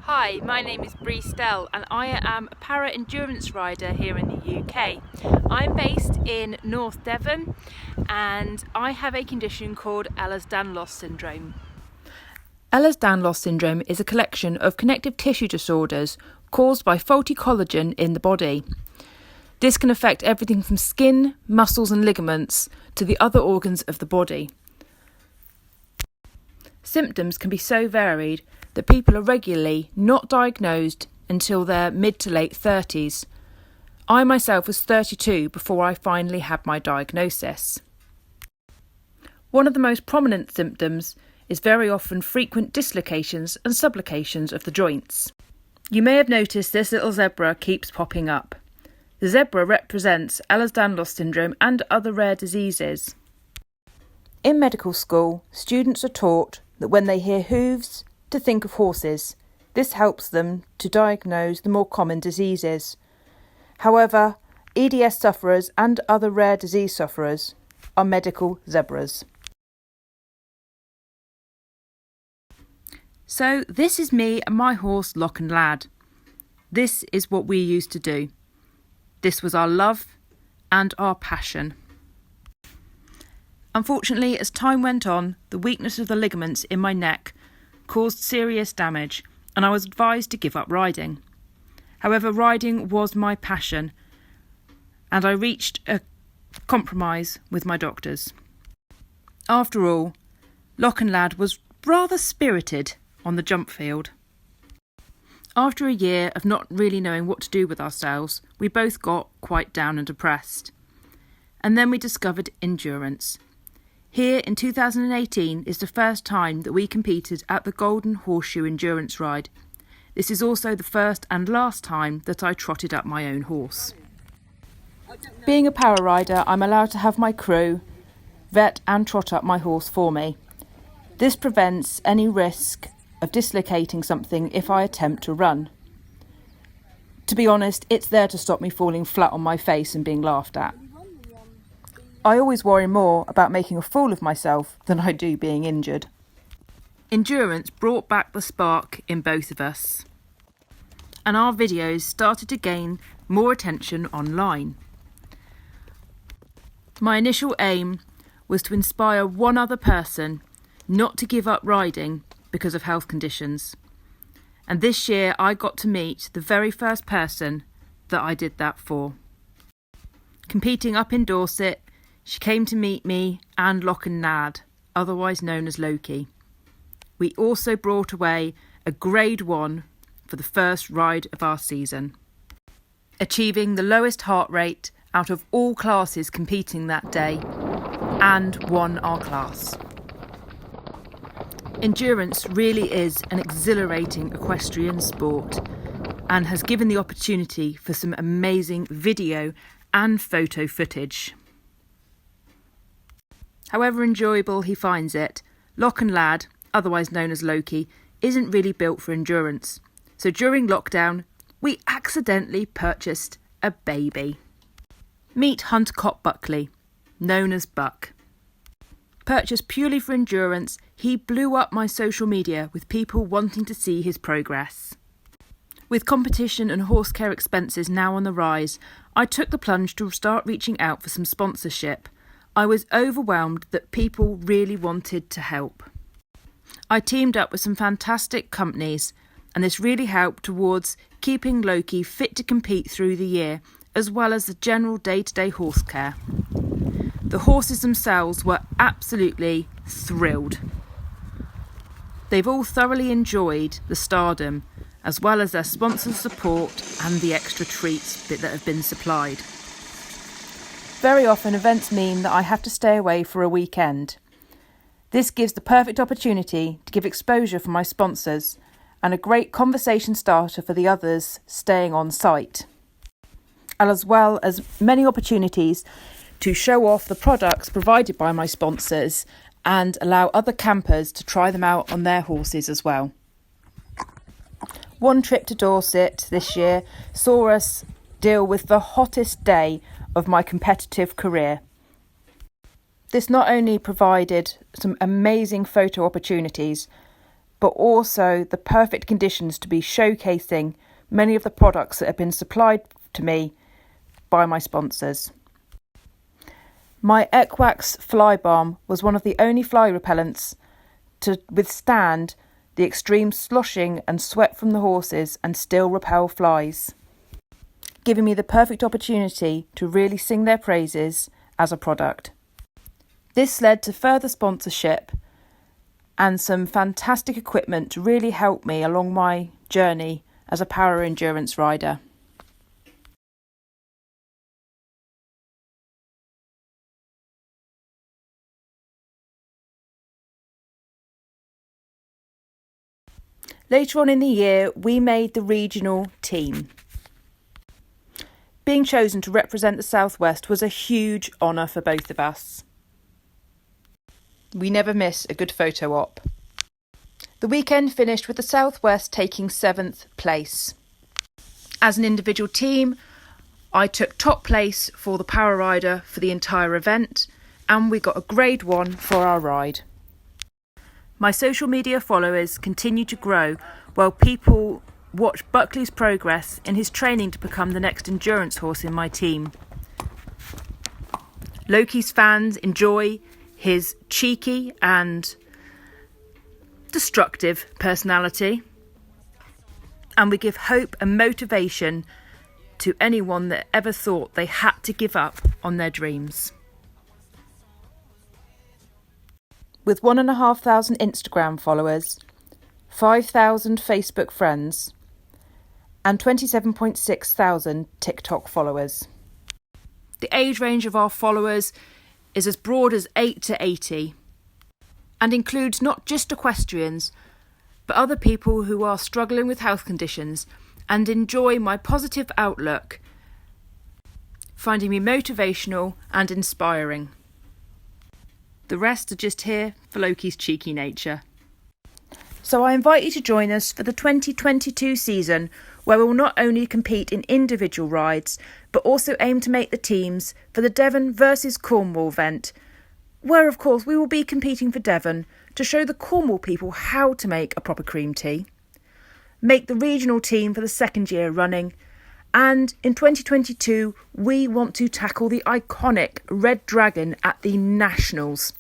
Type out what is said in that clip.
Hi, my name is Bree Stell and I am a para-endurance rider here in the UK. I'm based in North Devon and I have a condition called Ehlers-Danlos syndrome. Ehlers-Danlos syndrome is a collection of connective tissue disorders caused by faulty collagen in the body. This can affect everything from skin, muscles and ligaments to the other organs of the body. Symptoms can be so varied that people are regularly not diagnosed until their mid to late 30s. I myself was 32 before I finally had my diagnosis. One of the most prominent symptoms is very often frequent dislocations and subluxations of the joints. You may have noticed this little zebra keeps popping up. The zebra represents Ehlers-Danlos syndrome and other rare diseases. In medical school, students are taught that when they hear hooves, to think of horses. This helps them to diagnose the more common diseases. However, EDS sufferers and other rare disease sufferers are medical zebras. So this is me and my horse Lock and Lad. This is what we used to do. This was our love and our passion. Unfortunately, as time went on, the weakness of the ligaments in my neck caused serious damage and I was advised to give up riding. However, riding was my passion and I reached a compromise with my doctors. After all, Lock and Lad was rather spirited on the jump field. After a year of not really knowing what to do with ourselves, we both got quite down and depressed. And then we discovered endurance. Here in 2018 is the first time that we competed at the Golden Horseshoe Endurance Ride. This is also the first and last time that I trotted up my own horse. Being a para rider, I'm allowed to have my crew vet and trot up my horse for me. This prevents any risk of dislocating something if I attempt to run. To be honest, it's there to stop me falling flat on my face and being laughed at. I always worry more about making a fool of myself than I do being injured. Endurance brought back the spark in both of us, and our videos started to gain more attention online. My initial aim was to inspire one other person not to give up riding because of health conditions. And this year I got to meet the very first person that I did that for. Competing up in Dorset, she came to meet me and Lock and Lad, otherwise known as Loki. We also brought away a Grade 1 for the first ride of our season, achieving the lowest heart rate out of all classes competing that day, and won our class. Endurance really is an exhilarating equestrian sport and has given the opportunity for some amazing video and photo footage. However enjoyable he finds it, Lock and Lad, otherwise known as Loki, isn't really built for endurance. So during lockdown, we accidentally purchased a baby. Meet Hunter Cop Buckley, known as Buck. Purchased purely for endurance, he blew up my social media with people wanting to see his progress. With competition and horse care expenses now on the rise, I took the plunge to start reaching out for some sponsorship. I was overwhelmed that people really wanted to help. I teamed up with some fantastic companies, and this really helped towards keeping Loki fit to compete through the year, as well as the general day-to-day horse care. The horses themselves were absolutely thrilled. They've all thoroughly enjoyed the stardom, as well as their sponsor support and the extra treats that have been supplied. Very often events mean that I have to stay away for a weekend. This gives the perfect opportunity to give exposure for my sponsors and a great conversation starter for the others staying on site, as well as many opportunities to show off the products provided by my sponsors and allow other campers to try them out on their horses as well. One trip to Dorset this year saw us deal with the hottest day of my competitive career. This not only provided some amazing photo opportunities, but also the perfect conditions to be showcasing many of the products that have been supplied to me by my sponsors. My Equax Fly Balm was one of the only fly repellents to withstand the extreme sloshing and sweat from the horses and still repel flies, giving me the perfect opportunity to really sing their praises as a product. This led to further sponsorship and some fantastic equipment to really help me along my journey as a para endurance rider. Later on in the year, we made the regional team. Being chosen to represent the Southwest was a huge honour for both of us. We never miss a good photo op. The weekend finished with the Southwest taking 7th place. As an individual team, I took top place for the Power Rider for the entire event, and we got a grade 1 for our ride. My social media followers continue to grow while people watch Buckley's progress in his training to become the next endurance horse in my team. Loki's fans enjoy his cheeky and destructive personality, and we give hope and motivation to anyone that ever thought they had to give up on their dreams. With 1,500 Instagram followers, 5,000 Facebook friends, and 27.6 thousand TikTok followers. The age range of our followers is as broad as 8 to 80 and includes not just equestrians, but other people who are struggling with health conditions and enjoy my positive outlook, finding me motivational and inspiring. The rest are just here for Loki's cheeky nature. So I invite you to join us for the 2022 season, where we will not only compete in individual rides, but also aim to make the teams for the Devon versus Cornwall event, where of course we will be competing for Devon to show the Cornwall people how to make a proper cream tea, make the regional team for the second year running, and in 2022 we want to tackle the iconic Red Dragon at the Nationals.